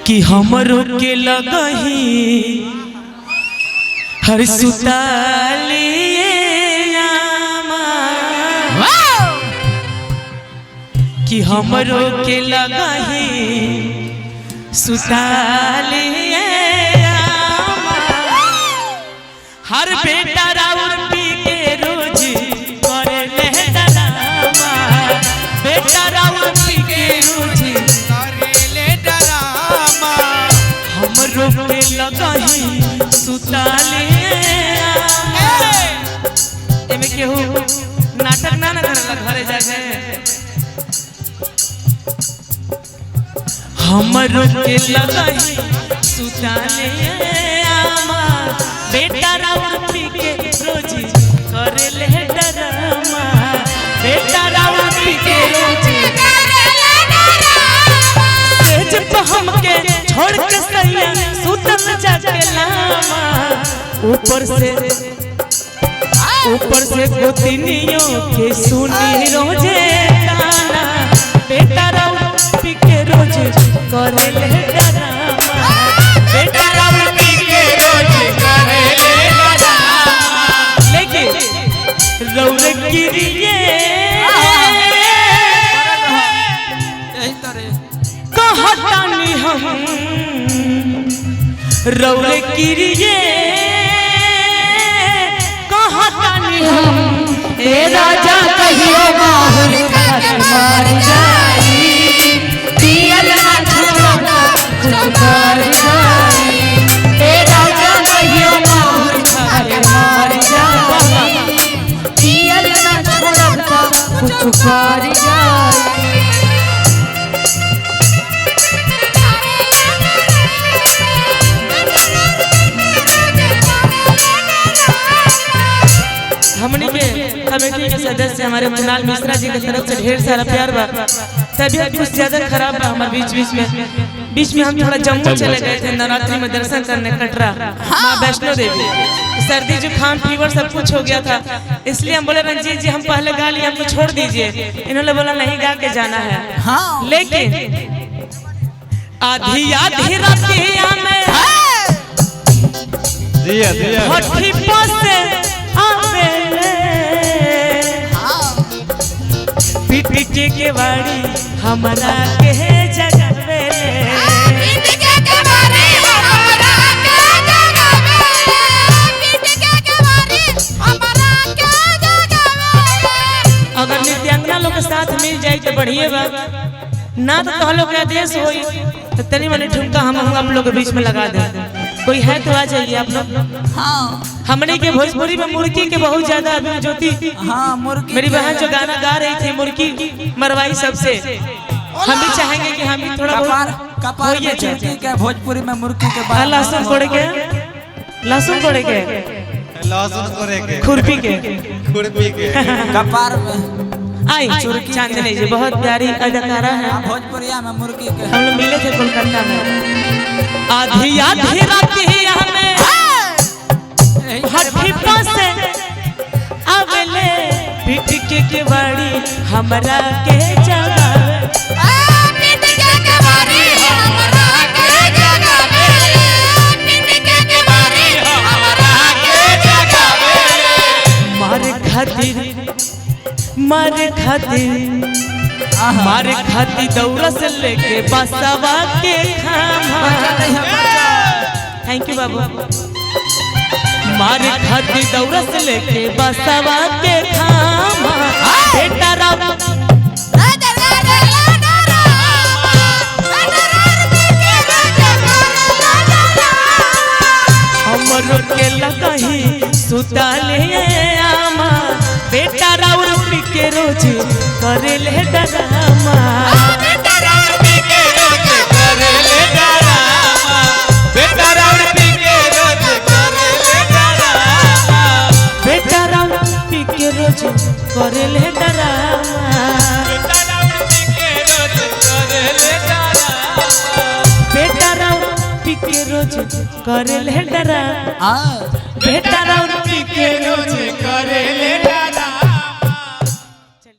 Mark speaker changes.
Speaker 1: कि हमरो के लगही हर सुतालिए कि हमरो के लगही सुतालिए हर बेटा राउर पी के रोज करे ले डरामा बेटा राउर पी के रोज करे ले डरामा हमरो के लगही सुतालिए एमे केहू नाटक ना करला घरे जाके हमरो के लगही सुतालिए बेटा राउर पी के रोज करे ले डरामा बेटा राउर पी के रोज करे ले डरामा तेज पे हमके छोड़ के सैया सुतल जाके लामा ऊपर से गोतिनियों के सुनी रोजे गाना बेटा राउर पी के रोज करे ले डरामा बेटा राउर पी के रोज करे ले डरामा लेकिन रौरे गिरिए कहतानी हम रौरे गिरिए कहतानी हम ए राजा कहियो बाहुर मार जाई दियल ना छोड़ा कुछ कर जाई ए राजा कहियो बाहुर मार जाई दियल ना छोड़ा कुछ कर जाई हमनी के कमेटी के सदस्य हमारे कुणाल मिश्रा जी की तरफ से ढेर सारा प्यार बा। तबियत कुछ ज्यादा खराब बा हमारे बीच में हम थोड़ा जम्मू चले गए थे नवरात्रि में दर्शन करने कटरा माँ वैष्णो देवी सर्दी जुकाम फीवर सब कुछ हो गया था इसलिए हम बोले रंजीत जी हम पहले गा लिए हमको छोड़ दीजिए इन्होंने बोला नहीं गा के जाना है लेकिन आधी आधी रातिया में हठी से पीठ के बाड़ी हमारा के जगवे अगर नित्यांगना लोग के साथ मिल जाए तो बढ़िया बा ना तो कहलो के आदेश होई तो तनी मनी ठुमका हम लोग के बीच में लगा दे कोई है तो आ जाइए आप लोग हमने के भोजपुरी में मुर्गी के बहुत ज्यादा अभी ज्योति मेरी बहन जो गाना गा रही थी मुर्गी मरवाई सबसे हम भी चाहेंगे कि हम भी थोड़ा
Speaker 2: भोजपुरी में मुर्गी के
Speaker 1: लहसुन कोड़े के खुरपी के
Speaker 2: कपार में
Speaker 1: आई चांदनी जी बहुत प्यारी अदाकारा है
Speaker 2: भोजपुरिया में मुर्गी के
Speaker 1: हम लोग मिले थे कोलकाता में आधी आधी रातिया में हठी से आवेले पीठ के बाड़ी हमरा के जगावे पीठ के बाड़ी हमरा के जगावे पीठ के बाड़ी हमरा के जगावे मारे खातिर दौरा से लेके बसवा के खामा थैंक यू बाबू मारे खातिर दौरा से लेके बसवा के खामा बेटा राउर हमरो के लगही सुतालिए आमा बेटा राउर पी के रोज करे ले डरामा बेटा राउर पी के रोज करे ले डरामा बेटा राउर पी के रोज करे ले डरामा बेटा राउर पी के रोज करे ले डरामा बेटा राउर पी के रोज करे ले डरामा बेटा राउर पी के रोज करे ले डरामा बेटा राउर पी के रोज करे ले